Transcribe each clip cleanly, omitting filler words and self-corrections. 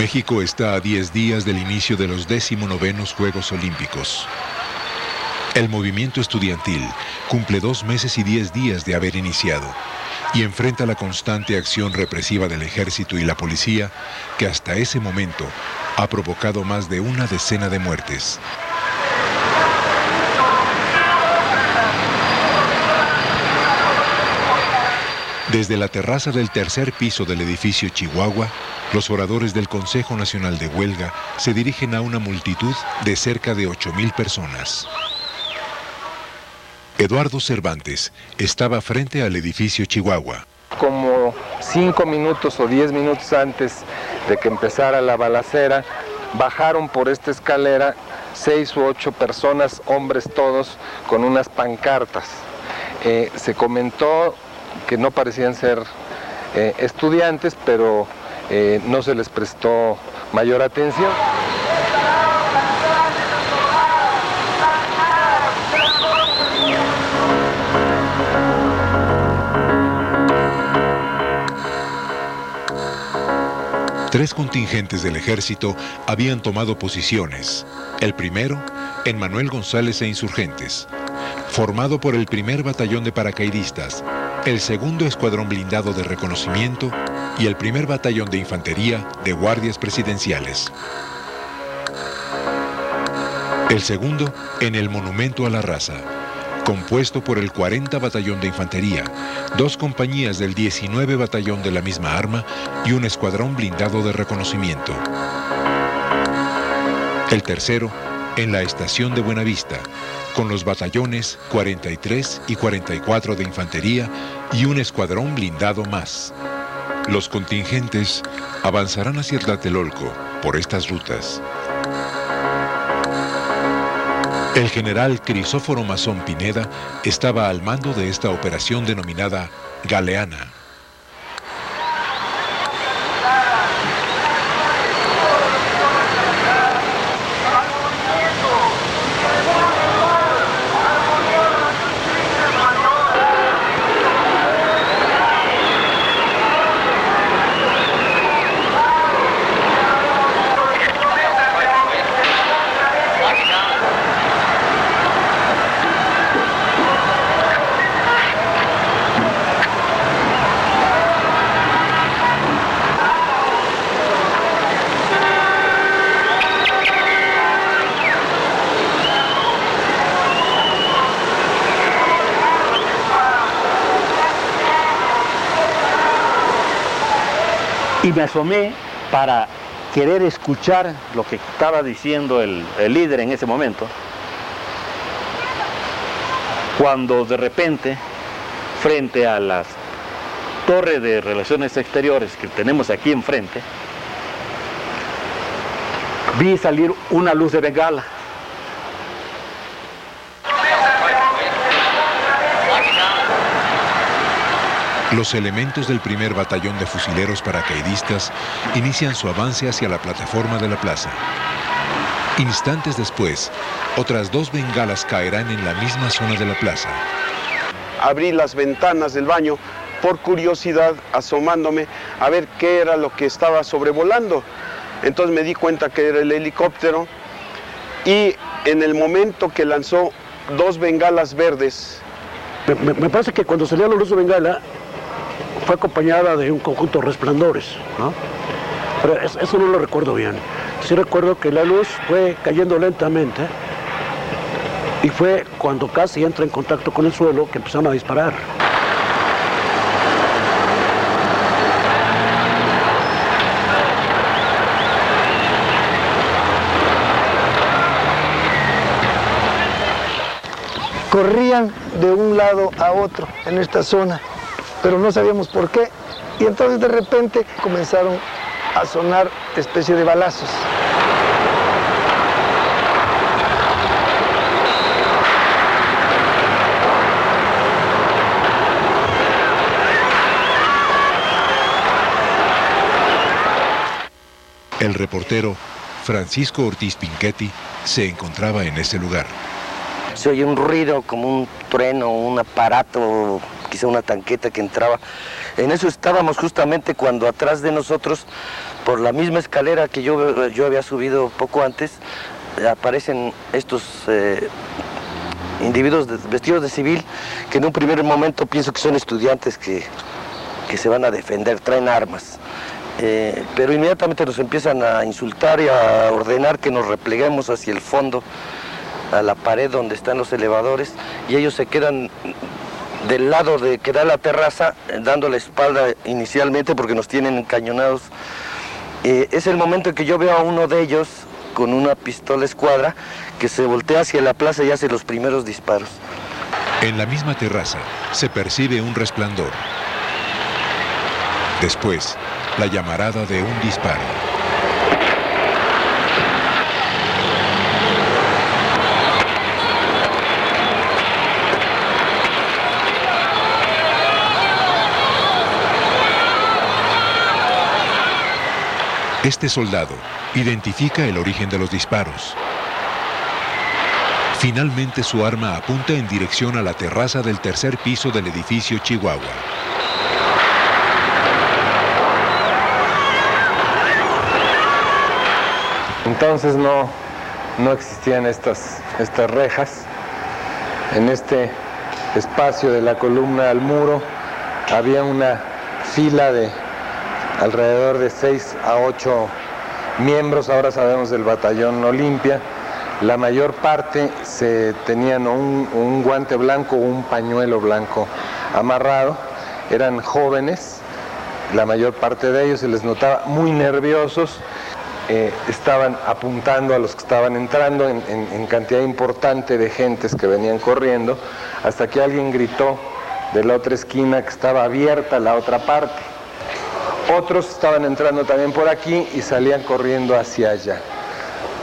México está a 10 días del inicio de los 19º Juegos Olímpicos. El movimiento estudiantil cumple 2 meses y 10 días de haber iniciado y enfrenta la constante acción represiva del ejército y la policía que hasta ese momento ha provocado más de una decena de muertes. Desde la terraza del tercer piso del edificio Chihuahua, los oradores del Consejo Nacional de Huelga se dirigen a una multitud de cerca de 8,000 personas. Eduardo Cervantes estaba frente al edificio Chihuahua. Como 5 minutos o 10 minutos antes de que empezara la balacera, bajaron por esta escalera 6 u 8 personas, hombres todos, con unas pancartas. Se comentó que no parecían ser estudiantes, pero no se les prestó mayor atención. Tres contingentes del ejército habían tomado posiciones. El primero, en Manuel González e Insurgentes, formado por el primer batallón de paracaidistas, el segundo escuadrón blindado de reconocimiento y el primer batallón de infantería de guardias presidenciales. El segundo, en el Monumento a la Raza, compuesto por el 40 Batallón de Infantería, 2 compañías del 19 Batallón de la misma arma y un escuadrón blindado de reconocimiento. El tercero, en la estación de Buenavista, con los batallones 43 y 44 de Infantería y un escuadrón blindado más. Los contingentes avanzarán hacia Tlatelolco por estas rutas. El general Crisóforo Mazón Pineda estaba al mando de esta operación denominada Galeana. Y me asomé para querer escuchar lo que estaba diciendo el líder en ese momento, cuando de repente, frente a las torres de relaciones exteriores que tenemos aquí enfrente, vi salir una luz de bengala. Los elementos del primer batallón de fusileros paracaidistas inician su avance hacia la plataforma de la plaza. Instantes después, otras 2 bengalas caerán en la misma zona de la plaza. Abrí las ventanas del baño por curiosidad, asomándome a ver qué era lo que estaba sobrevolando. Entonces me di cuenta que era el helicóptero y en el momento que lanzó 2 bengalas verdes. Me parece que cuando salió la luz de bengala fue acompañada de un conjunto de resplandores, ¿no? Pero eso no lo recuerdo bien. Sí recuerdo que la luz fue cayendo lentamente y fue cuando casi entra en contacto con el suelo que empezaron a disparar. Corrían de un lado a otro en esta zona, pero no sabíamos por qué. Y entonces de repente comenzaron a sonar especie de balazos. El reportero Francisco Ortiz Pinchetti se encontraba en ese lugar. Se oye un ruido como un trueno, un aparato quizá una tanqueta que entraba. En eso estábamos justamente cuando atrás de nosotros, por la misma escalera que yo había subido poco antes, aparecen estos individuos vestidos de civil, que en un primer momento pienso que son estudiantes que se van a defender, traen armas. Pero inmediatamente nos empiezan a insultar y a ordenar que nos repleguemos hacia el fondo, a la pared donde están los elevadores, y ellos se quedan del lado de que da la terraza, dando la espalda inicialmente porque nos tienen encañonados. Es el momento en que yo veo a uno de ellos con una pistola escuadra que se voltea hacia la plaza y hace los primeros disparos. En la misma terraza se percibe un resplandor. Después, la llamarada de un disparo. Este soldado identifica el origen de los disparos. Finalmente su arma apunta en dirección a la terraza del tercer piso del edificio Chihuahua. Entonces no existían estas rejas. En este espacio de la columna al muro había una fila de alrededor de 6 a 8 miembros, ahora sabemos del batallón Olimpia. La mayor parte tenían un guante blanco o un pañuelo blanco amarrado, eran jóvenes, la mayor parte de ellos se les notaba muy nerviosos, estaban apuntando a los que estaban entrando en cantidad importante de gentes que venían corriendo, hasta que alguien gritó de la otra esquina que estaba abierta la otra parte. Otros estaban entrando también por aquí y salían corriendo hacia allá.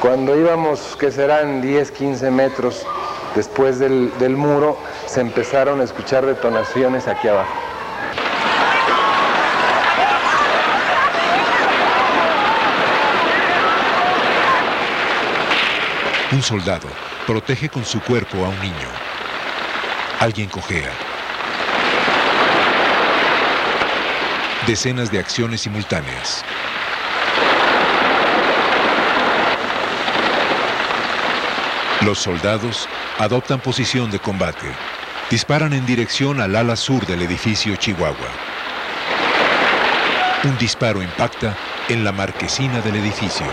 Cuando íbamos, que serán 10, 15 metros después del muro, se empezaron a escuchar detonaciones aquí abajo. Un soldado protege con su cuerpo a un niño. Alguien cojea. Decenas de acciones simultáneas. Los soldados adoptan posición de combate. Disparan en dirección al ala sur del edificio Chihuahua. Un disparo impacta en la marquesina del edificio.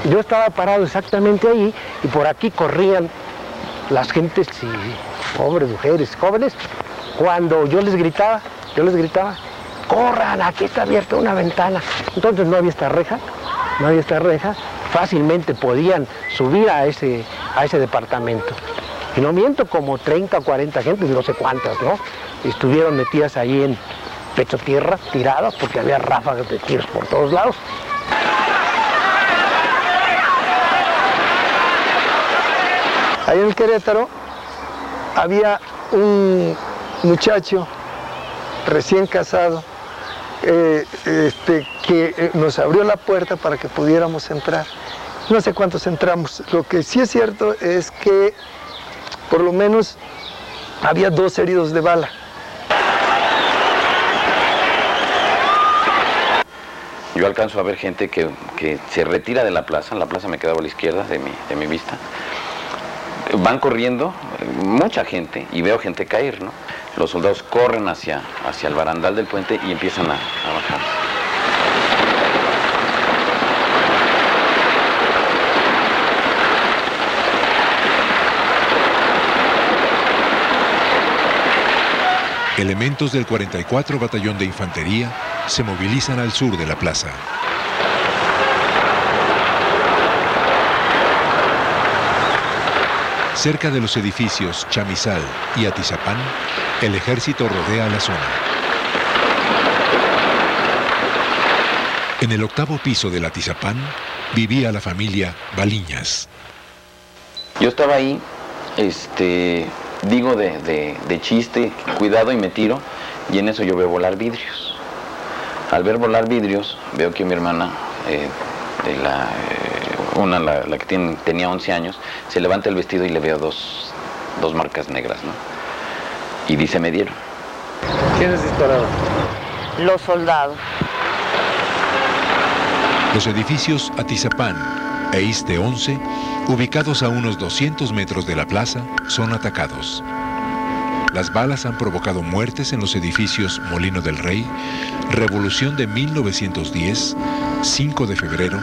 Yo estaba parado exactamente ahí y por aquí corrían las gentes y hombres, mujeres, jóvenes. Cuando yo les gritaba, corran, aquí está abierta una ventana. Entonces no había esta reja, fácilmente podían subir a ese departamento. Y no miento, como 30 o 40 gentes, no sé cuántas, ¿no? Estuvieron metidas ahí en pecho tierra, tiradas, porque había ráfagas de tiros por todos lados. Ahí en el Querétaro había un muchacho recién casado que nos abrió la puerta para que pudiéramos entrar. No sé cuántos entramos. Lo que sí es cierto es que por lo menos había 2 heridos de bala. Yo alcanzo a ver gente que se retira de la plaza me quedaba a la izquierda de mi vista. Van corriendo, mucha gente, y veo gente caer, ¿no? Los soldados corren hacia el barandal del puente y empiezan a bajar. Elementos del 44 Batallón de Infantería se movilizan al sur de la plaza. Cerca de los edificios Chamizal y Atizapán, el ejército rodea la zona. En el 8º piso del Atizapán vivía la familia Baliñas. Yo estaba ahí, digo de chiste, cuidado, y me tiro, y en eso yo veo volar vidrios. Al ver volar vidrios, veo que mi hermana una, la que tenía 11 años, se levanta el vestido y le veo dos marcas negras, ¿no? Y dice, me dieron. ¿Quiénes dispararon? Los soldados. Los edificios Atizapán e Iste 11, ubicados a unos 200 metros de la plaza, son atacados. Las balas han provocado muertes en los edificios Molino del Rey, Revolución de 1910, 5 de febrero,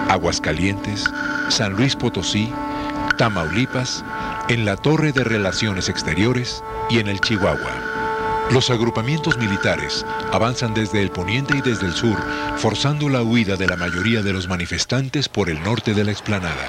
Aguascalientes, San Luis Potosí, Tamaulipas, en la Torre de Relaciones Exteriores y en el Chihuahua. Los agrupamientos militares avanzan desde el poniente y desde el sur, forzando la huida de la mayoría de los manifestantes por el norte de la explanada.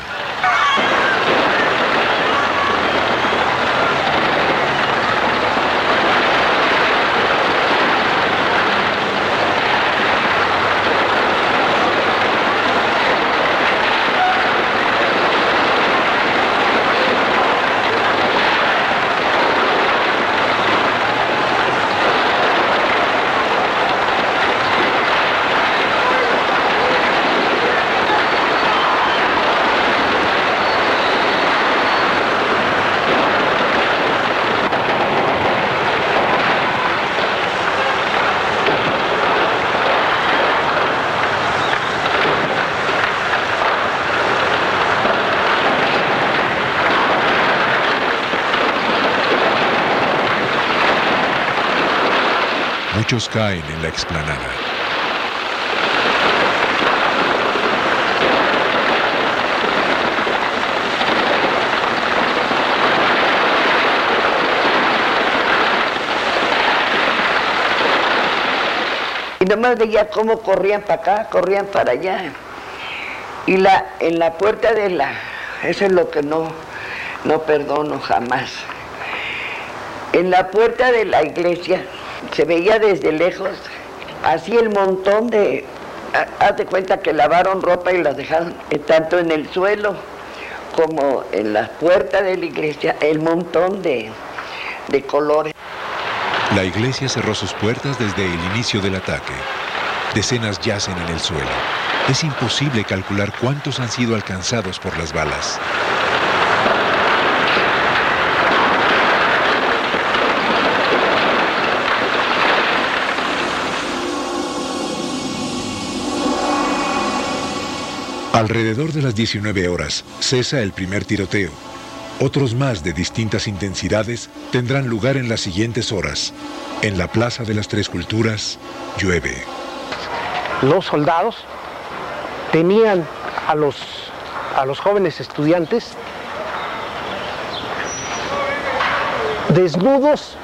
Muchos caen en la explanada. Y nomás veía cómo corrían para acá, corrían para allá. Y en la puerta eso es lo que no perdono jamás. En la puerta de la iglesia se veía desde lejos, así el montón de... Haz de cuenta que lavaron ropa y la dejaron tanto en el suelo como en la puerta de la iglesia, el montón de colores. La iglesia cerró sus puertas desde el inicio del ataque. Decenas yacen en el suelo. Es imposible calcular cuántos han sido alcanzados por las balas. Alrededor de las 19 horas cesa el primer tiroteo. Otros más de distintas intensidades tendrán lugar en las siguientes horas. En la Plaza de las Tres Culturas llueve. Los soldados tenían a los jóvenes estudiantes desnudos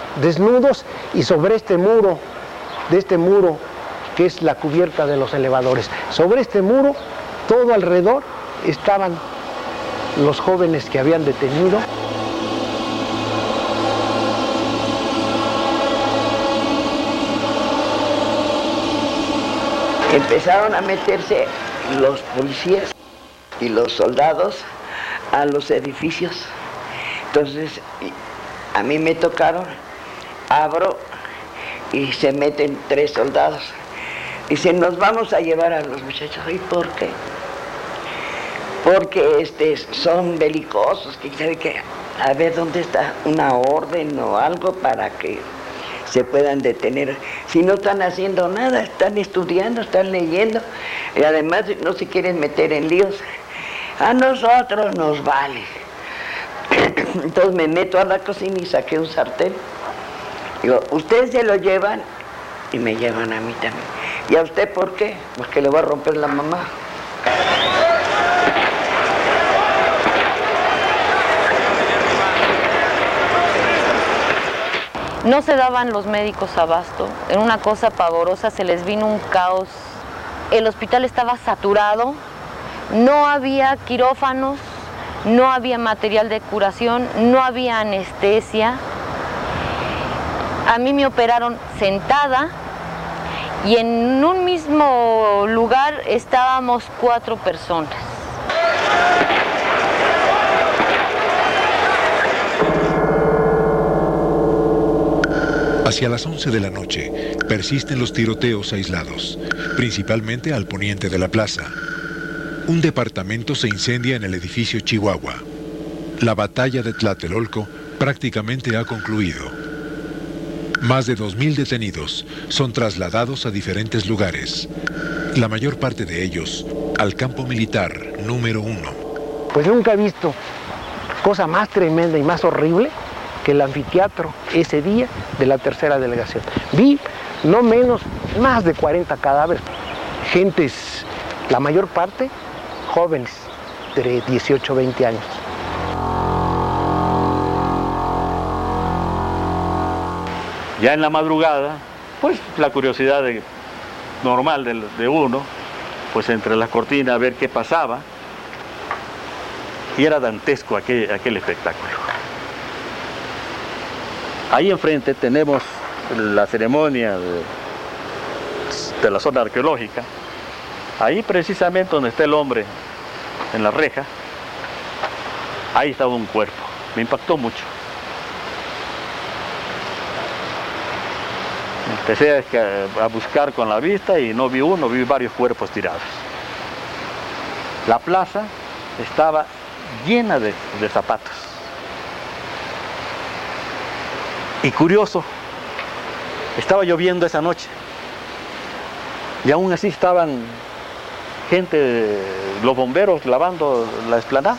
y sobre este muro que es la cubierta de los elevadores. Sobre este muro, todo alrededor, estaban los jóvenes que habían detenido. Empezaron a meterse los policías y los soldados a los edificios. Entonces, a mí me tocaron, abro y se meten 3 soldados. Dicen, nos vamos a llevar a los muchachos. ¿Y por qué? Porque son belicosos, que sabe que a ver dónde está una orden o algo para que se puedan detener. Si no están haciendo nada, están estudiando, están leyendo y además no se quieren meter en líos. A nosotros nos vale. Entonces me meto a la cocina y saqué un sartén. Digo, ustedes se lo llevan y me llevan a mí también. ¿Y a usted por qué? Porque le va a romper la mamá. No se daban los médicos abasto, en una cosa pavorosa, se les vino un caos. El hospital estaba saturado, no había quirófanos, no había material de curación, no había anestesia. A mí me operaron sentada y en un mismo lugar estábamos 4 personas. Hacia las 11 de la noche persisten los tiroteos aislados, principalmente al poniente de la plaza. Un departamento se incendia en el edificio Chihuahua. La batalla de Tlatelolco prácticamente ha concluido. Más de 2.000 detenidos son trasladados a diferentes lugares. La mayor parte de ellos al campo militar número 1. Pues nunca he visto cosa más tremenda y más horrible que el anfiteatro ese día de la tercera delegación. Vi no menos, más de 40 cadáveres. Gentes, la mayor parte, jóvenes, de 18 o 20 años. Ya en la madrugada, pues la curiosidad normal de uno, pues entre las cortinas a ver qué pasaba. Y era dantesco aquel espectáculo. Ahí enfrente tenemos la ceremonia de la zona arqueológica. Ahí precisamente donde está el hombre en la reja, ahí estaba un cuerpo. Me impactó mucho. Empecé a buscar con la vista y no vi uno, vi varios cuerpos tirados. La plaza estaba llena de zapatos. Y curioso, estaba lloviendo esa noche. Y aún así estaban gente, los bomberos lavando la explanada.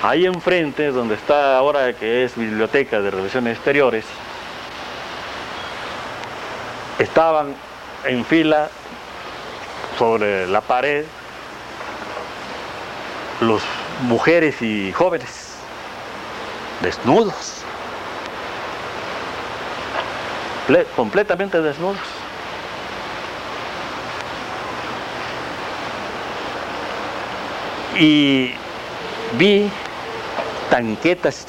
Ahí enfrente, donde está ahora que es Biblioteca de Relaciones Exteriores, estaban en fila sobre la pared los mujeres y jóvenes desnudos, completamente desnudos. Y vi tanquetas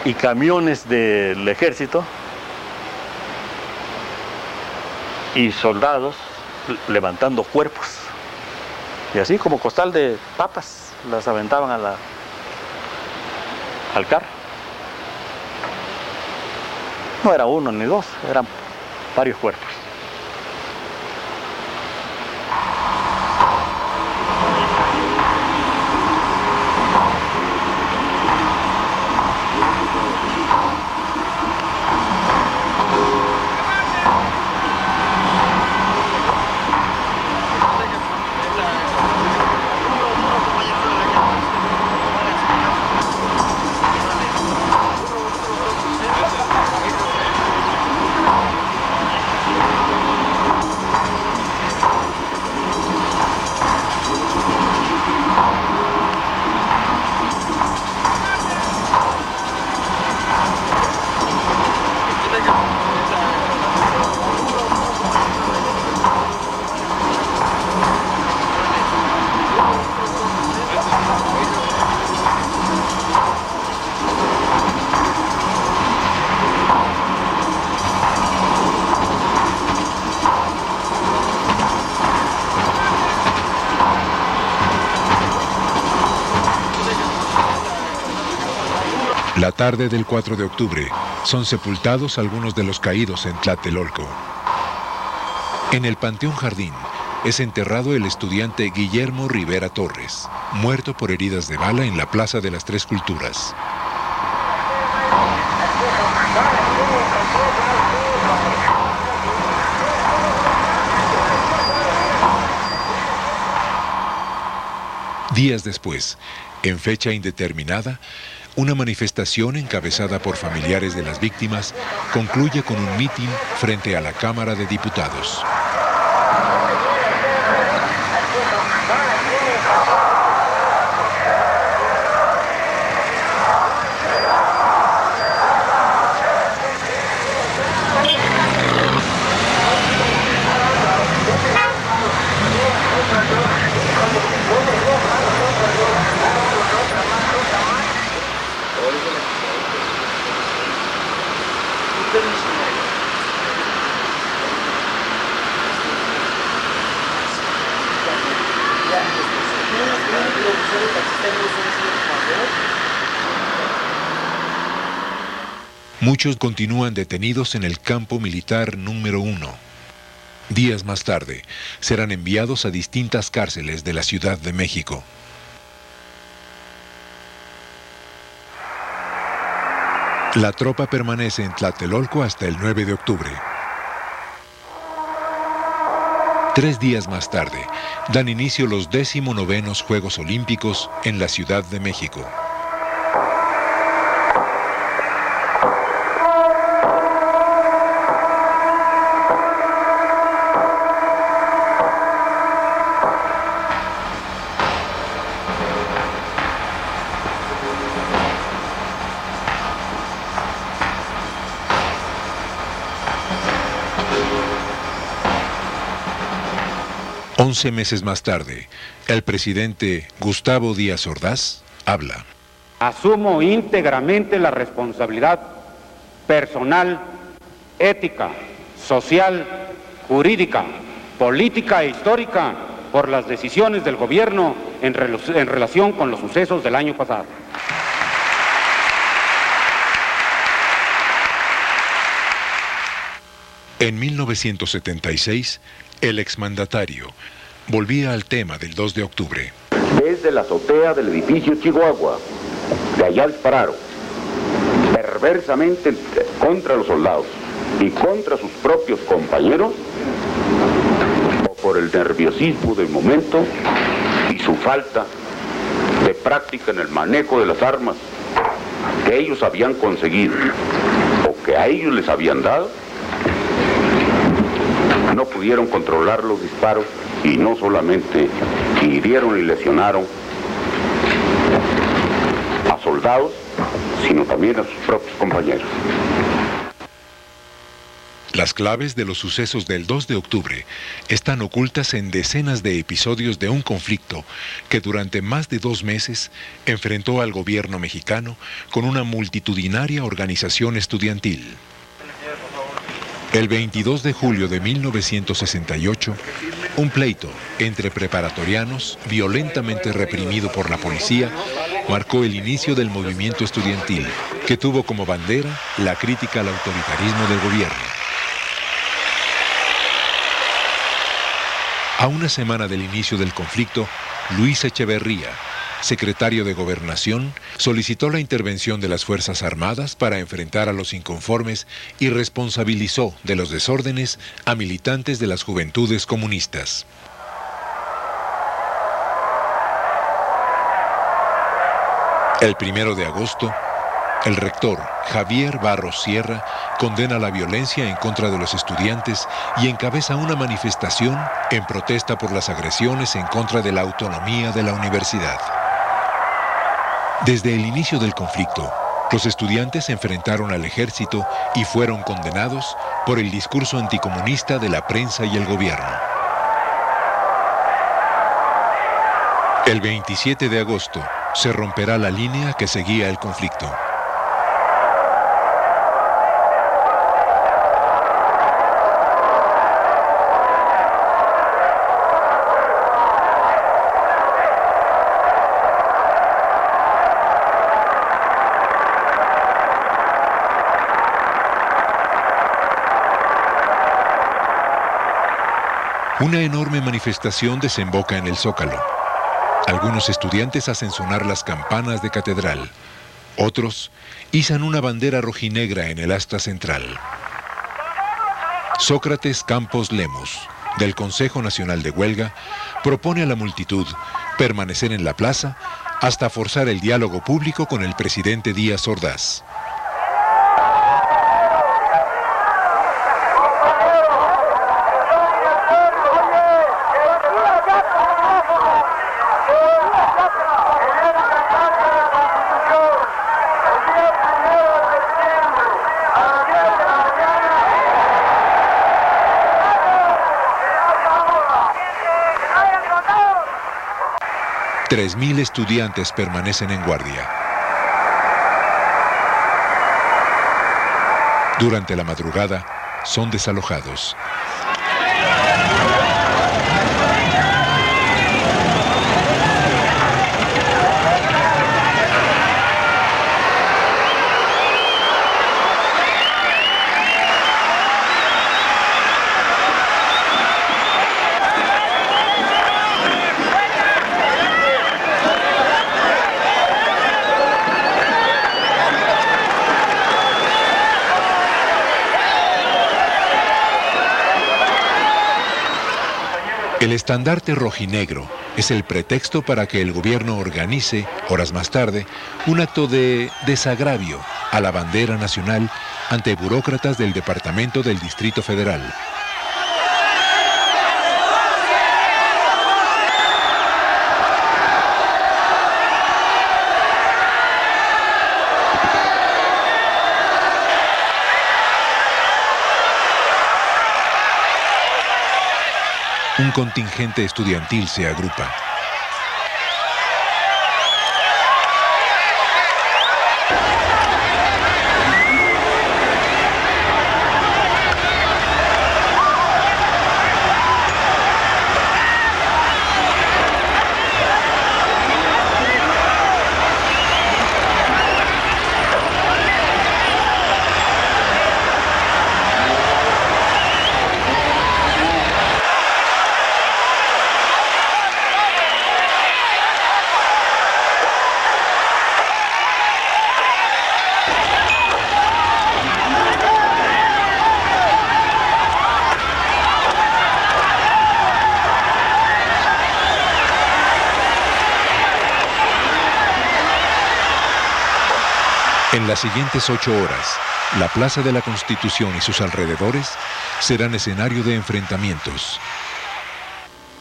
y camiones del ejército y soldados levantando cuerpos. Y así como costal de papas, las aventaban al carro. No era uno ni dos, eran varios cuerpos. La tarde del 4 de octubre son sepultados algunos de los caídos en Tlatelolco. En el Panteón Jardín es enterrado el estudiante Guillermo Rivera Torres, muerto por heridas de bala en la Plaza de las Tres Culturas. Días después, en fecha indeterminada, una manifestación encabezada por familiares de las víctimas concluye con un mitin frente a la Cámara de Diputados. Muchos continúan detenidos en el campo militar número 1. Días más tarde, serán enviados a distintas cárceles de la Ciudad de México. La tropa permanece en Tlatelolco hasta el 9 de octubre. 3 días más tarde, dan inicio los 19º Juegos Olímpicos en la Ciudad de México. Once meses más tarde, el presidente Gustavo Díaz Ordaz habla. Asumo íntegramente la responsabilidad personal, ética, social, jurídica, política e histórica por las decisiones del gobierno en relación con los sucesos del año pasado. En 1976, el exmandatario volvía al tema del 2 de octubre. Desde la azotea del edificio Chihuahua, de allá dispararon, perversamente contra los soldados y contra sus propios compañeros, o por el nerviosismo del momento y su falta de práctica en el manejo de las armas que ellos habían conseguido o que a ellos les habían dado, no pudieron controlar los disparos y no solamente hirieron y lesionaron a soldados, sino también a sus propios compañeros. Las claves de los sucesos del 2 de octubre están ocultas en decenas de episodios de un conflicto que durante más de 2 meses enfrentó al gobierno mexicano con una multitudinaria organización estudiantil. El 22 de julio de 1968, un pleito entre preparatorianos, violentamente reprimido por la policía, marcó el inicio del movimiento estudiantil, que tuvo como bandera la crítica al autoritarismo del gobierno. A una semana del inicio del conflicto, Luis Echeverría, secretario de Gobernación, solicitó la intervención de las Fuerzas Armadas para enfrentar a los inconformes y responsabilizó de los desórdenes a militantes de las Juventudes Comunistas. El 1 de agosto, el rector Javier Barros Sierra condena la violencia en contra de los estudiantes y encabeza una manifestación en protesta por las agresiones en contra de la autonomía de la universidad. Desde el inicio del conflicto, los estudiantes se enfrentaron al ejército y fueron condenados por el discurso anticomunista de la prensa y el gobierno. El 27 de agosto se romperá la línea que seguía el conflicto. Una enorme manifestación desemboca en el Zócalo. Algunos estudiantes hacen sonar las campanas de catedral. Otros izan una bandera rojinegra en el asta central. Sócrates Campos Lemus, del Consejo Nacional de Huelga, propone a la multitud permanecer en la plaza hasta forzar el diálogo público con el presidente Díaz Ordaz. $3,000 estudiantes permanecen en guardia. Durante la madrugada, son desalojados. El estandarte rojinegro es el pretexto para que el gobierno organice, horas más tarde, un acto de desagravio a la bandera nacional ante burócratas del Departamento del Distrito Federal. Un contingente estudiantil se agrupa. En las siguientes 8 horas, la Plaza de la Constitución y sus alrededores serán escenario de enfrentamientos.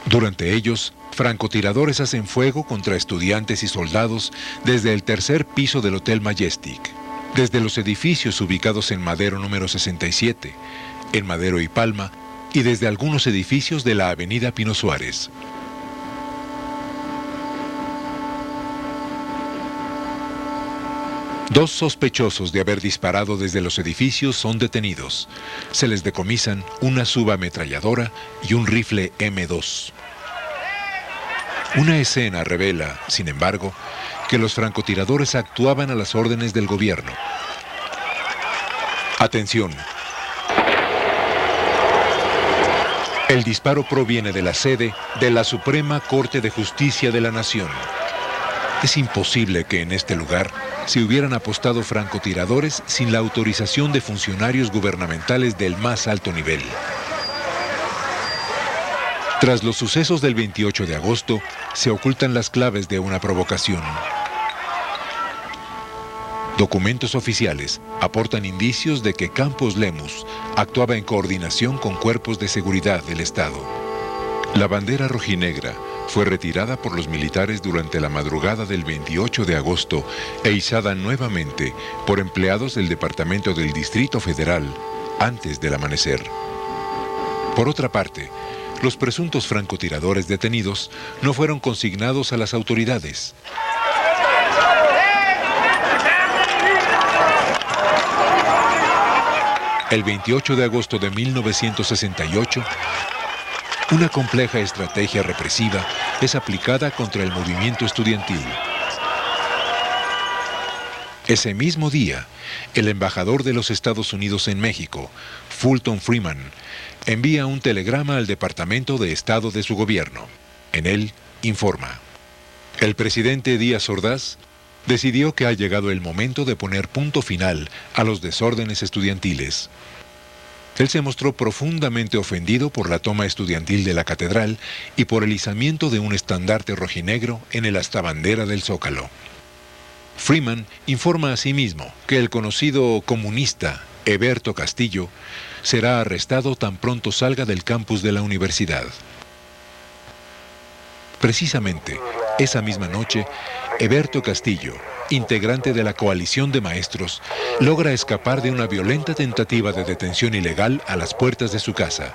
Durante ellos, francotiradores hacen fuego contra estudiantes y soldados desde el tercer piso del Hotel Majestic, desde los edificios ubicados en Madero número 67, en Madero y Palma, y desde algunos edificios de la Avenida Pino Suárez. Dos sospechosos de haber disparado desde los edificios son detenidos. Se les decomisan una subametralladora y un rifle M2. Una escena revela, sin embargo, que los francotiradores actuaban a las órdenes del gobierno. Atención. El disparo proviene de la sede de la Suprema Corte de Justicia de la Nación. Es imposible que en este lugar se hubieran apostado francotiradores sin la autorización de funcionarios gubernamentales del más alto nivel. Tras los sucesos del 28 de agosto, se ocultan las claves de una provocación. Documentos oficiales aportan indicios de que Campos Lemus actuaba en coordinación con cuerpos de seguridad del Estado. La bandera rojinegra fue retirada por los militares durante la madrugada del 28 de agosto e izada nuevamente por empleados del Departamento del Distrito Federal antes del amanecer. Por otra parte, los presuntos francotiradores detenidos no fueron consignados a las autoridades. El 28 de agosto de 1968, una compleja estrategia represiva es aplicada contra el movimiento estudiantil. Ese mismo día, el embajador de los Estados Unidos en México, Fulton Freeman, envía un telegrama al Departamento de Estado de su gobierno. En él informa: el presidente Díaz Ordaz decidió que ha llegado el momento de poner punto final a los desórdenes estudiantiles. Él se mostró profundamente ofendido por la toma estudiantil de la catedral y por el izamiento de un estandarte rojinegro en el astabandera del Zócalo. Freeman informa asimismo que el conocido comunista Heberto Castillo será arrestado tan pronto salga del campus de la universidad. Precisamente, esa misma noche, Heberto Castillo, integrante de la coalición de maestros, logra escapar de una violenta tentativa de detención ilegal a las puertas de su casa.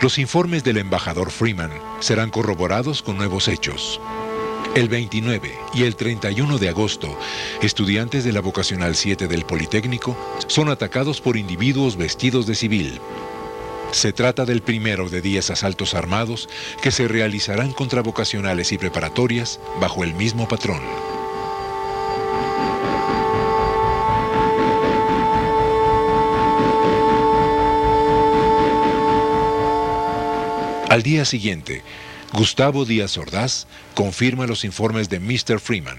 Los informes del embajador Freeman serán corroborados con nuevos hechos. El 29 y el 31 de agosto, estudiantes de la Vocacional 7 del Politécnico son atacados por individuos vestidos de civil. Se trata del primero de 10 asaltos armados que se realizarán contra vocacionales y preparatorias bajo el mismo patrón. Al día siguiente, Gustavo Díaz Ordaz confirma los informes de Mr. Freeman.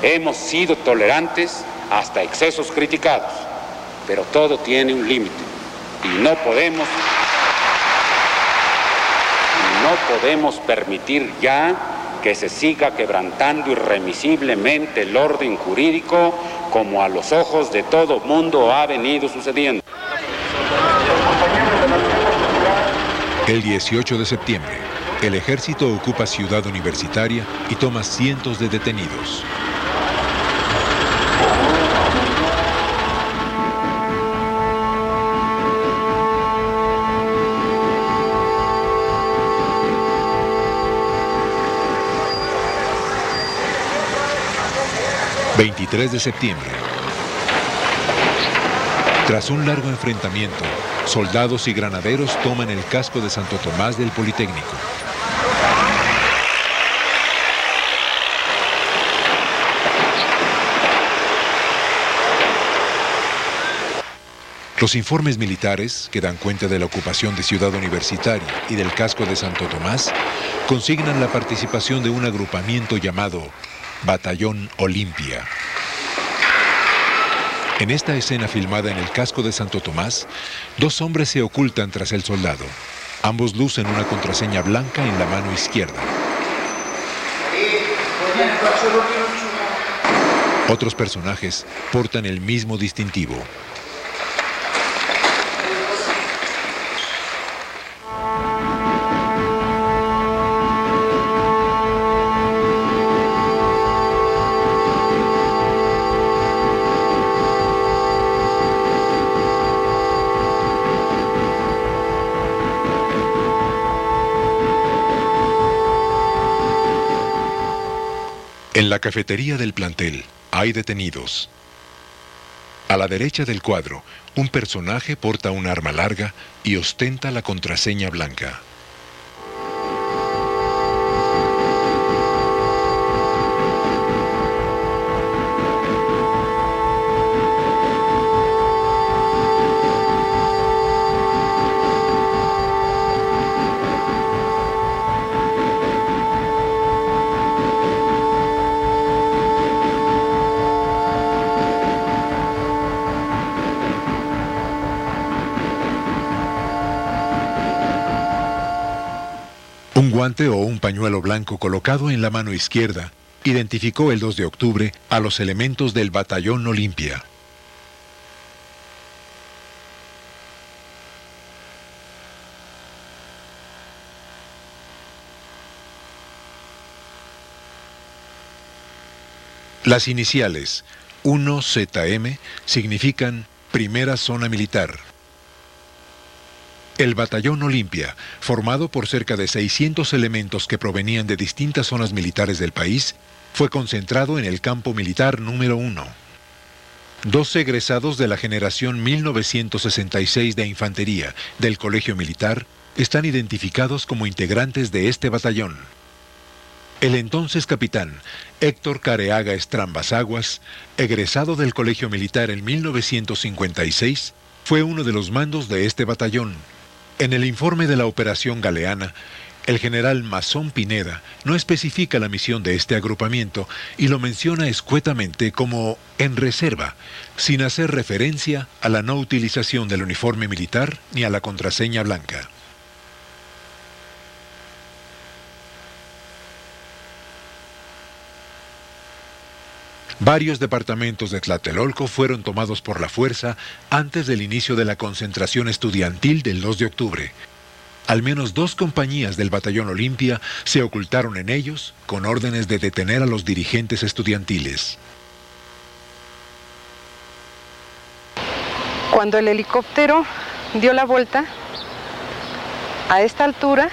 Hemos sido tolerantes hasta excesos criticados, pero todo tiene un límite y no podemos No podemos permitir ya que se siga quebrantando irremisiblemente el orden jurídico como a los ojos de todo mundo ha venido sucediendo. El 18 de septiembre, el ejército ocupa Ciudad Universitaria y toma cientos de detenidos. ...23 de septiembre... Tras un largo enfrentamiento, soldados y granaderos toman el casco de Santo Tomás del Politécnico. Los informes militares, que dan cuenta de la ocupación de Ciudad Universitaria y del casco de Santo Tomás, consignan la participación de un agrupamiento llamado Batallón Olimpia. En esta escena filmada en el casco de Santo Tomás, dos hombres se ocultan tras el soldado. Ambos lucen una contraseña blanca en la mano izquierda. Otros personajes portan el mismo distintivo. En la cafetería del plantel hay detenidos. A la derecha del cuadro, un personaje porta un arma larga y ostenta la contraseña blanca. Un guante o un pañuelo blanco colocado en la mano izquierda identificó el 2 de octubre a los elementos del Batallón Olimpia. Las iniciales 1ZM significan Primera Zona Militar. El Batallón Olimpia, formado por cerca de 600 elementos que provenían de distintas zonas militares del país, fue concentrado en el campo militar número 1. 12 egresados de la generación 1966 de Infantería del Colegio Militar están identificados como integrantes de este batallón. El entonces capitán Héctor Careaga Estrambas Aguas, egresado del Colegio Militar en 1956, fue uno de los mandos de este batallón. En el informe de la Operación Galeana, el general Masón Pineda no especifica la misión de este agrupamiento y lo menciona escuetamente como en reserva, sin hacer referencia a la no utilización del uniforme militar ni a la contraseña blanca. Varios departamentos de Tlatelolco fueron tomados por la fuerza antes del inicio de la concentración estudiantil del 2 de octubre. Al menos 2 compañías del Batallón Olimpia se ocultaron en ellos con órdenes de detener a los dirigentes estudiantiles. Cuando el helicóptero dio la vuelta, a esta altura,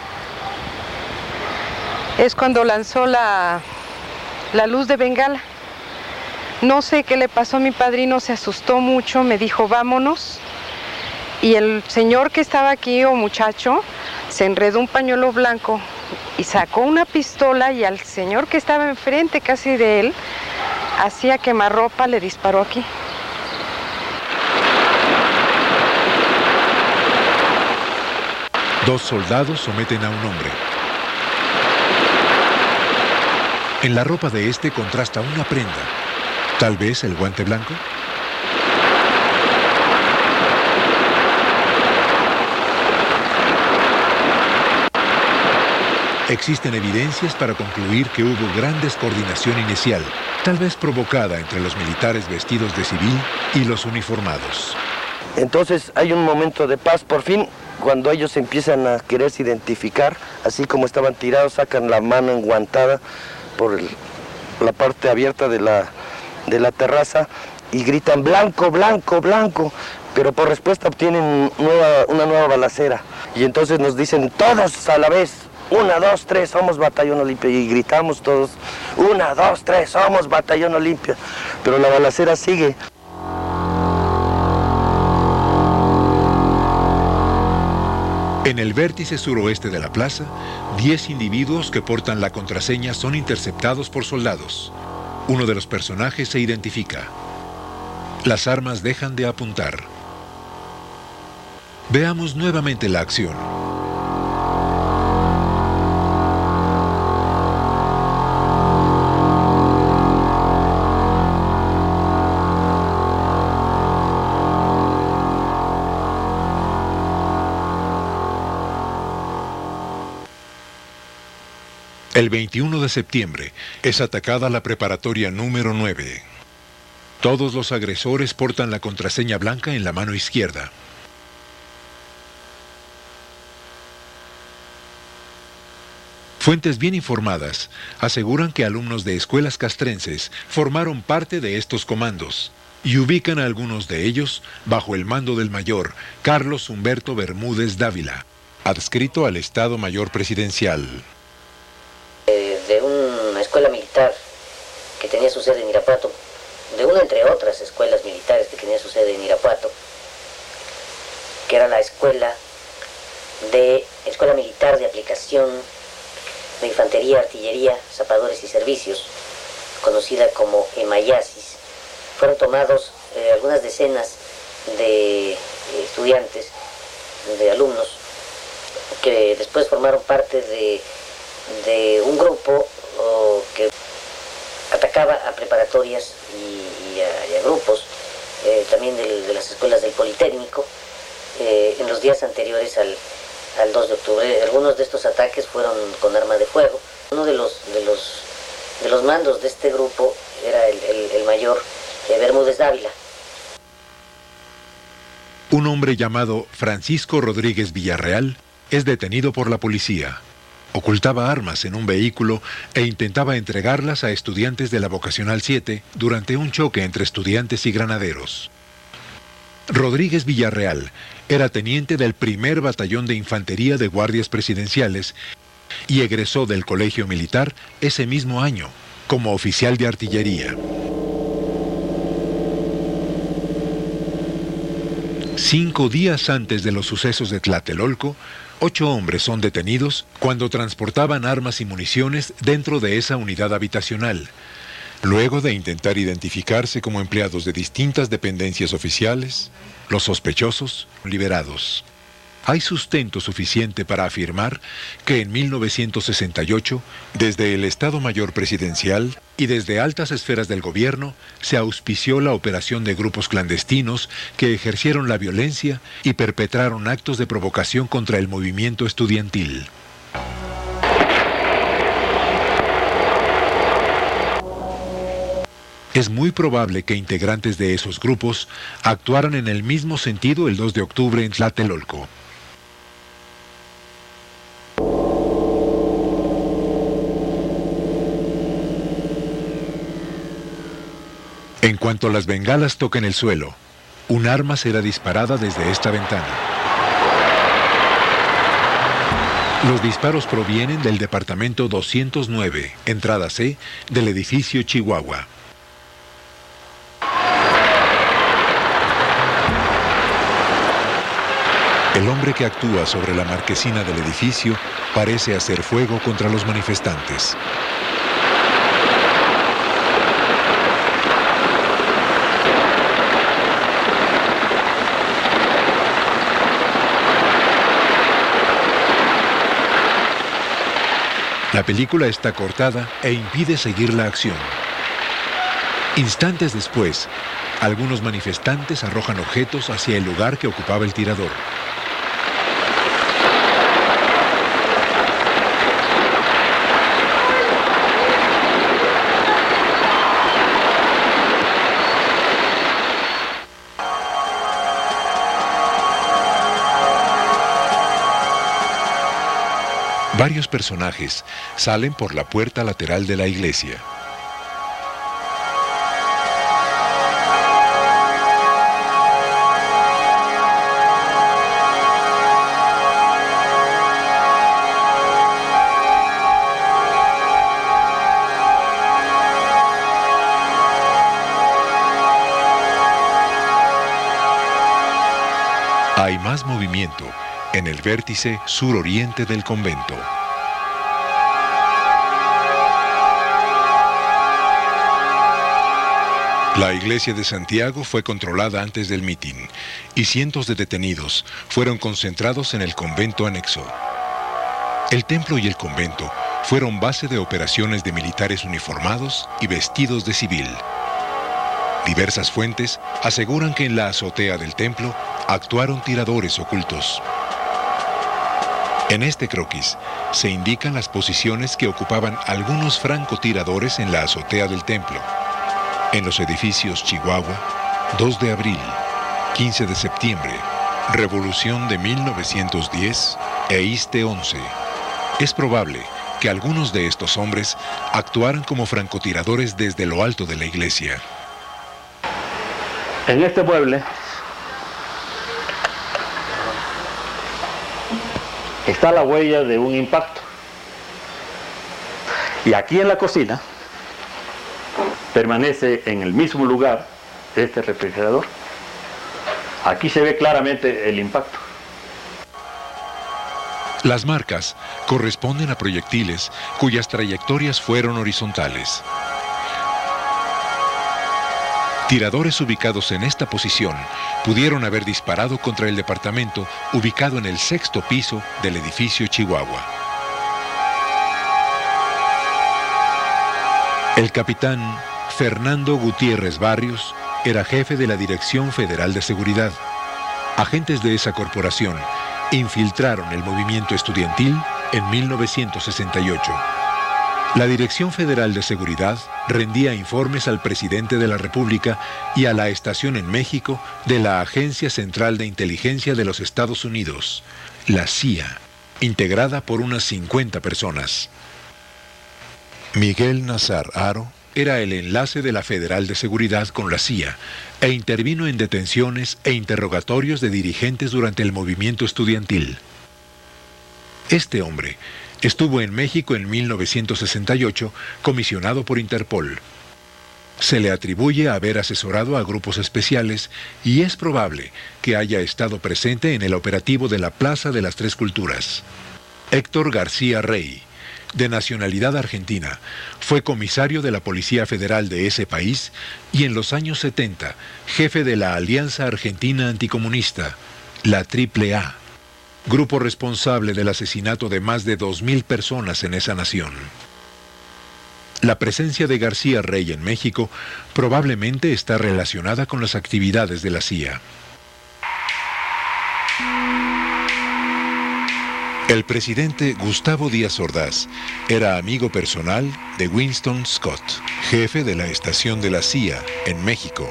es cuando lanzó la luz de bengala. No sé qué le pasó a mi padrino, se asustó mucho, me dijo vámonos. Y el señor que estaba aquí, o muchacho, se enredó un pañuelo blanco y sacó una pistola y al señor que estaba enfrente casi de él, hacía quemarropa, le disparó aquí. Dos soldados someten a un hombre. En la ropa de este contrasta una prenda. ¿Tal vez el guante blanco? Existen evidencias para concluir que hubo gran descoordinación inicial, tal vez provocada entre los militares vestidos de civil y los uniformados. Entonces hay un momento de paz por fin, cuando ellos empiezan a quererse identificar, así como estaban tirados, sacan la mano enguantada por la parte abierta de la terraza y gritan blanco, blanco, blanco, pero por respuesta obtienen una nueva balacera. Y entonces nos dicen todos a la vez, 1, 2, 3, somos Batallón Olimpia, y gritamos todos, 1, 2, 3, somos Batallón Olimpia, pero la balacera sigue. En el vértice suroeste de la plaza, 10 individuos que portan la contraseña son interceptados por soldados. Uno de los personajes se identifica. Las armas dejan de apuntar. Veamos nuevamente la acción. El 21 de septiembre es atacada la preparatoria número 9. Todos los agresores portan la contraseña blanca en la mano izquierda. Fuentes bien informadas aseguran que alumnos de escuelas castrenses formaron parte de estos comandos y ubican a algunos de ellos bajo el mando del mayor Carlos Humberto Bermúdez Dávila, adscrito al Estado Mayor Presidencial. De una escuela militar que tenía su sede en Irapuato, de una entre otras escuelas militares que tenía su sede en Irapuato, que era la escuela militar de aplicación de infantería, artillería, zapadores y servicios, conocida como EMAYASIS. Fueron tomados algunas decenas de estudiantes, de alumnos, que después formaron parte de un grupo que atacaba a preparatorias y a grupos, también de las escuelas del Politécnico, en los días anteriores al 2 de octubre. Algunos de estos ataques fueron con arma de fuego. Uno de los mandos de este grupo era el mayor Bermúdez Dávila. Un hombre llamado Francisco Rodríguez Villarreal es detenido por la policía. Ocultaba armas en un vehículo e intentaba entregarlas a estudiantes de la Vocacional 7 durante un choque entre estudiantes y granaderos. Rodríguez Villarreal era teniente del primer batallón de infantería de guardias presidenciales y egresó del colegio militar ese mismo año como oficial de artillería. 5 días antes de los sucesos de Tlatelolco, 8 hombres son detenidos cuando transportaban armas y municiones dentro de esa unidad habitacional, luego de intentar identificarse como empleados de distintas dependencias oficiales. Los sospechosos liberados. Hay sustento suficiente para afirmar que en 1968, desde el Estado Mayor Presidencial y desde altas esferas del gobierno, se auspició la operación de grupos clandestinos que ejercieron la violencia y perpetraron actos de provocación contra el movimiento estudiantil. Es muy probable que integrantes de esos grupos actuaran en el mismo sentido el 2 de octubre en Tlatelolco. En cuanto las bengalas toquen el suelo, un arma será disparada desde esta ventana. Los disparos provienen del departamento 209, entrada C, del edificio Chihuahua. El hombre que actúa sobre la marquesina del edificio parece hacer fuego contra los manifestantes. La película está cortada e impide seguir la acción. Instantes después, algunos manifestantes arrojan objetos hacia el lugar que ocupaba el tirador. Varios personajes salen por la puerta lateral de la iglesia. Hay más movimiento en el vértice suroriente del convento. La iglesia de Santiago fue controlada antes del mitin y cientos de detenidos fueron concentrados en el convento anexo. El templo y el convento fueron base de operaciones de militares uniformados y vestidos de civil. Diversas fuentes aseguran que en la azotea del templo actuaron tiradores ocultos. En este croquis se indican las posiciones que ocupaban algunos francotiradores en la azotea del templo. En los edificios Chihuahua, 2 de abril, 15 de septiembre, Revolución de 1910 e Iste 11. Es probable que algunos de estos hombres actuaran como francotiradores desde lo alto de la iglesia. En este mueble está la huella de un impacto. Y aquí en la cocina permanece en el mismo lugar este refrigerador. Aquí se ve claramente el impacto. Las marcas corresponden a proyectiles cuyas trayectorias fueron horizontales. Tiradores ubicados en esta posición pudieron haber disparado contra el departamento ubicado en el 6º piso del edificio Chihuahua. El capitán Fernando Gutiérrez Barrios era jefe de la Dirección Federal de Seguridad. Agentes de esa corporación infiltraron el movimiento estudiantil en 1968. La Dirección Federal de Seguridad rendía informes al presidente de la República y a la estación en México de la Agencia Central de Inteligencia de los Estados Unidos, la CIA, integrada por unas 50 personas. Miguel Nazar Haro era el enlace de la Federal de Seguridad con la CIA e intervino en detenciones e interrogatorios de dirigentes durante el movimiento estudiantil. Este hombre estuvo en México en 1968, comisionado por Interpol. Se le atribuye haber asesorado a grupos especiales y es probable que haya estado presente en el operativo de la Plaza de las Tres Culturas. Héctor García Rey, de nacionalidad argentina, fue comisario de la Policía Federal de ese país y en los años 70, jefe de la Alianza Argentina Anticomunista, la AAA, grupo responsable del asesinato de más de 2.000 personas en esa nación. La presencia de García Rey en México probablemente está relacionada con las actividades de la CIA. El presidente Gustavo Díaz Ordaz era amigo personal de Winston Scott, jefe de la estación de la CIA en México.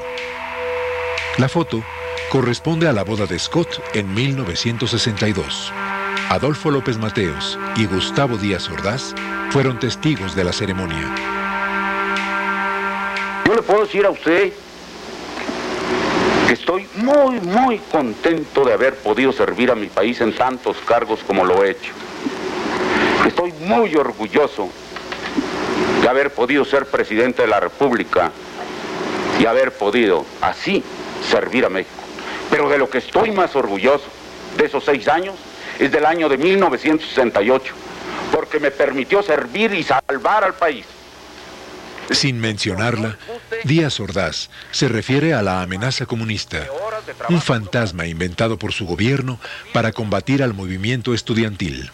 La foto corresponde a la boda de Scott en 1962. Adolfo López Mateos y Gustavo Díaz Ordaz fueron testigos de la ceremonia. Yo le puedo decir a usted que estoy muy contento de haber podido servir a mi país en tantos cargos como lo he hecho. Estoy muy orgulloso de haber podido ser presidente de la República y haber podido así servir a México. Pero de lo que estoy más orgulloso de esos 6 años es del año de 1968, porque me permitió servir y salvar al país. Sin mencionarla, Díaz Ordaz se refiere a la amenaza comunista, un fantasma inventado por su gobierno para combatir al movimiento estudiantil.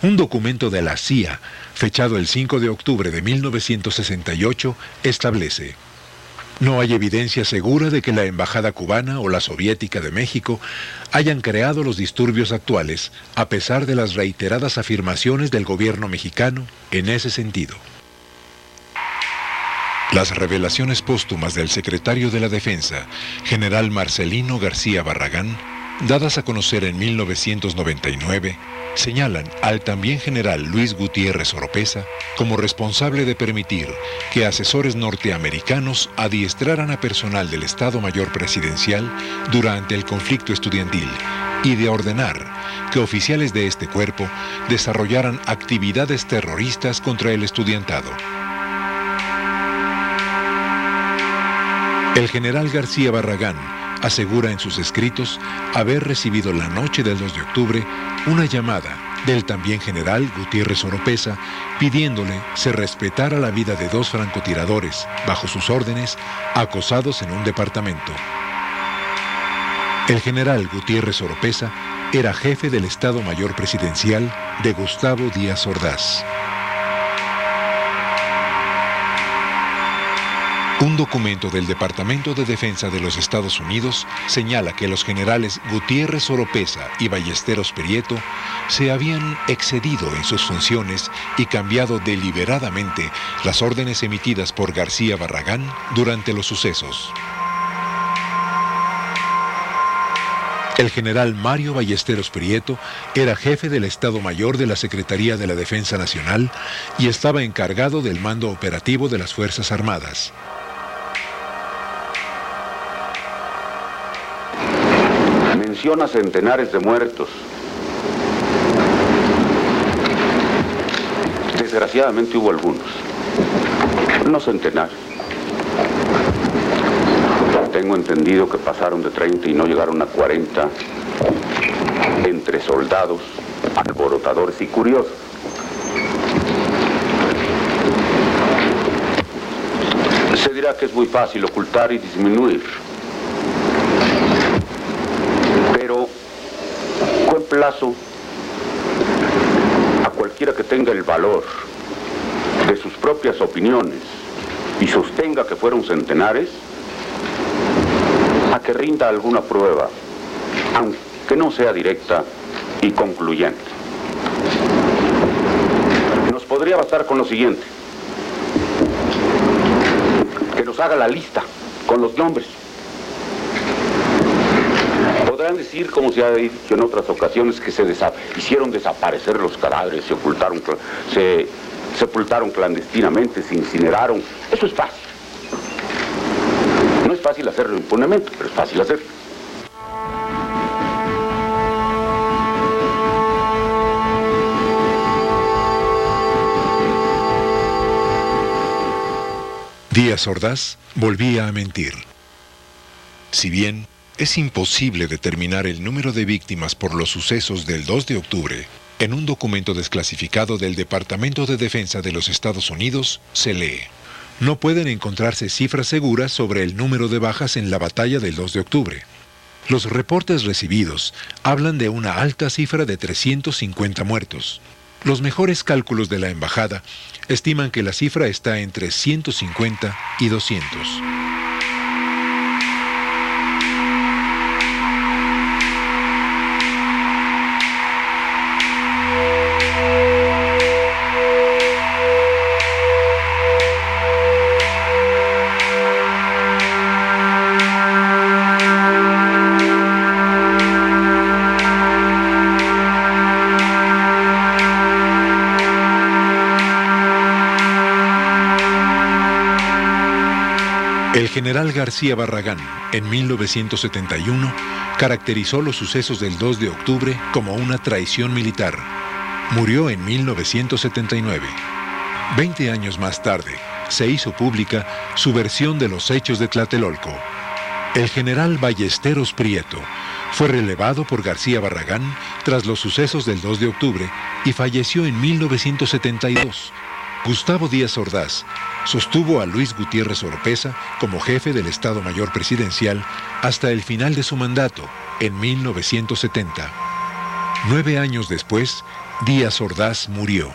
Un documento de la CIA, fechado el 5 de octubre de 1968, establece: no hay evidencia segura de que la embajada cubana o la soviética de México hayan creado los disturbios actuales, a pesar de las reiteradas afirmaciones del gobierno mexicano en ese sentido. Las revelaciones póstumas del secretario de la Defensa, general Marcelino García Barragán, dadas a conocer en 1999, señalan al también general Luis Gutiérrez Oropeza como responsable de permitir que asesores norteamericanos adiestraran a personal del Estado Mayor Presidencial durante el conflicto estudiantil y de ordenar que oficiales de este cuerpo desarrollaran actividades terroristas contra el estudiantado. El general García Barragán asegura en sus escritos haber recibido la noche del 2 de octubre una llamada del también general Gutiérrez Oropeza pidiéndole se respetara la vida de 2 francotiradores bajo sus órdenes acosados en un departamento. El general Gutiérrez Oropeza era jefe del Estado Mayor Presidencial de Gustavo Díaz Ordaz. Un documento del Departamento de Defensa de los Estados Unidos señala que los generales Gutiérrez Oropeza y Ballesteros Prieto se habían excedido en sus funciones y cambiado deliberadamente las órdenes emitidas por García Barragán durante los sucesos. El general Mario Ballesteros Prieto era jefe del Estado Mayor de la Secretaría de la Defensa Nacional y estaba encargado del mando operativo de las Fuerzas Armadas. Menciona centenares de muertos. Desgraciadamente hubo algunos, no centenares. Tengo entendido que pasaron de 30 y no llegaron a 40 entre soldados, alborotadores y curiosos. Se dirá que es muy fácil ocultar y disminuir. Pero, ¿cuál plazo a cualquiera que tenga el valor de sus propias opiniones y sostenga que fueron centenares, a que rinda alguna prueba, aunque no sea directa y concluyente? Nos podría bastar con lo siguiente: que nos haga la lista con los nombres. Podrán decir, como se ha dicho en otras ocasiones, que se hicieron desaparecer los cadáveres, se sepultaron clandestinamente, se incineraron. Eso es fácil. No es fácil hacerlo impunemente, pero es fácil hacerlo. Díaz Ordaz volvía a mentir. Si bien es imposible determinar el número de víctimas por los sucesos del 2 de octubre, en un documento desclasificado del Departamento de Defensa de los Estados Unidos se lee: no pueden encontrarse cifras seguras sobre el número de bajas en la batalla del 2 de octubre. Los reportes recibidos hablan de una alta cifra de 350 muertos. Los mejores cálculos de la embajada estiman que la cifra está entre 150 y 200. El general García Barragán, en 1971, caracterizó los sucesos del 2 de octubre como una traición militar. Murió en 1979. 20 años más tarde, se hizo pública su versión de los hechos de Tlatelolco. El general Ballesteros Prieto fue relevado por García Barragán tras los sucesos del 2 de octubre y falleció en 1972. Gustavo Díaz Ordaz sostuvo a Luis Gutiérrez Oropeza como jefe del Estado Mayor Presidencial hasta el final de su mandato, en 1970. 9 años después, Díaz Ordaz murió.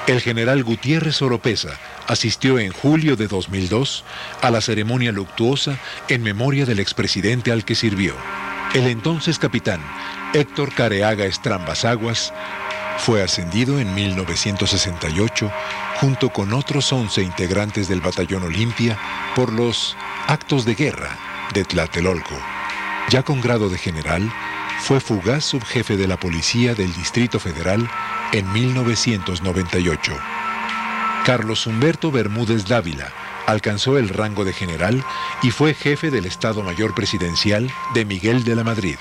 El general Gutiérrez Oropeza asistió en julio de 2002 a la ceremonia luctuosa en memoria del expresidente al que sirvió. El entonces capitán Héctor Careaga Estrambas Aguas fue ascendido en 1968 junto con otros 11 integrantes del Batallón Olimpia por los actos de guerra de Tlatelolco. Ya con grado de general, fue fugaz subjefe de la Policía del Distrito Federal en 1998. Carlos Humberto Bermúdez Dávila alcanzó el rango de general y fue jefe del Estado Mayor Presidencial de Miguel de la Madrid.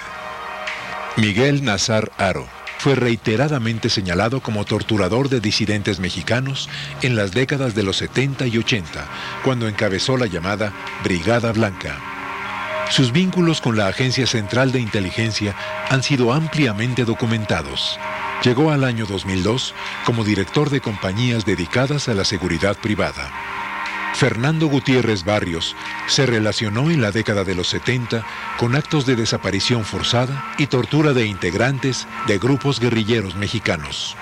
Miguel Nazar Haro fue reiteradamente señalado como torturador de disidentes mexicanos en las décadas de los 70 y 80, cuando encabezó la llamada Brigada Blanca. Sus vínculos con la Agencia Central de Inteligencia han sido ampliamente documentados. Llegó al año 2002 como director de compañías dedicadas a la seguridad privada. Fernando Gutiérrez Barrios se relacionó en la década de los 70 con actos de desaparición forzada y tortura de integrantes de grupos guerrilleros mexicanos.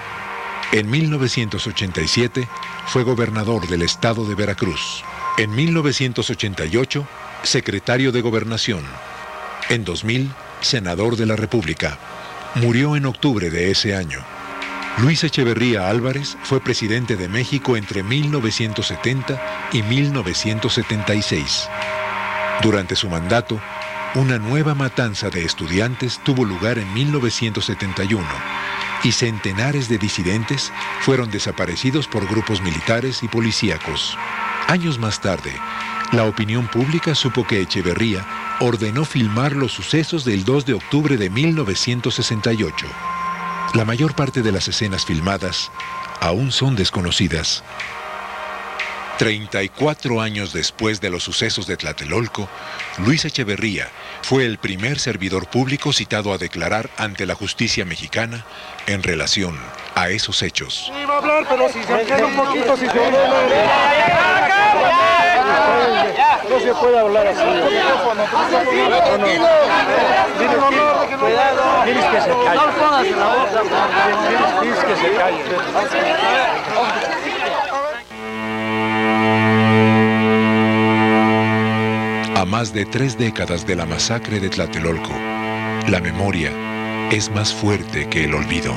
En 1987 fue gobernador del estado de Veracruz. En 1988, secretario de Gobernación. En 2000, senador de la República. Murió en octubre de ese año. Luis Echeverría Álvarez fue presidente de México entre 1970 y 1976. Durante su mandato, una nueva matanza de estudiantes tuvo lugar en 1971 y centenares de disidentes fueron desaparecidos por grupos militares y policíacos. Años más tarde, la opinión pública supo que Echeverría ordenó filmar los sucesos del 2 de octubre de 1968. La mayor parte de las escenas filmadas aún son desconocidas. 34 años después de los sucesos de Tlatelolco, Luis Echeverría fue el primer servidor público citado a declarar ante la justicia mexicana en relación a esos hechos. Sí, va a hablar, pero si se entiende un poquito, si se no se puede hablar así. Tienes que se calle. Tienes que se calle. A más de 3 décadas de la masacre de Tlatelolco, la memoria es más fuerte que el olvido.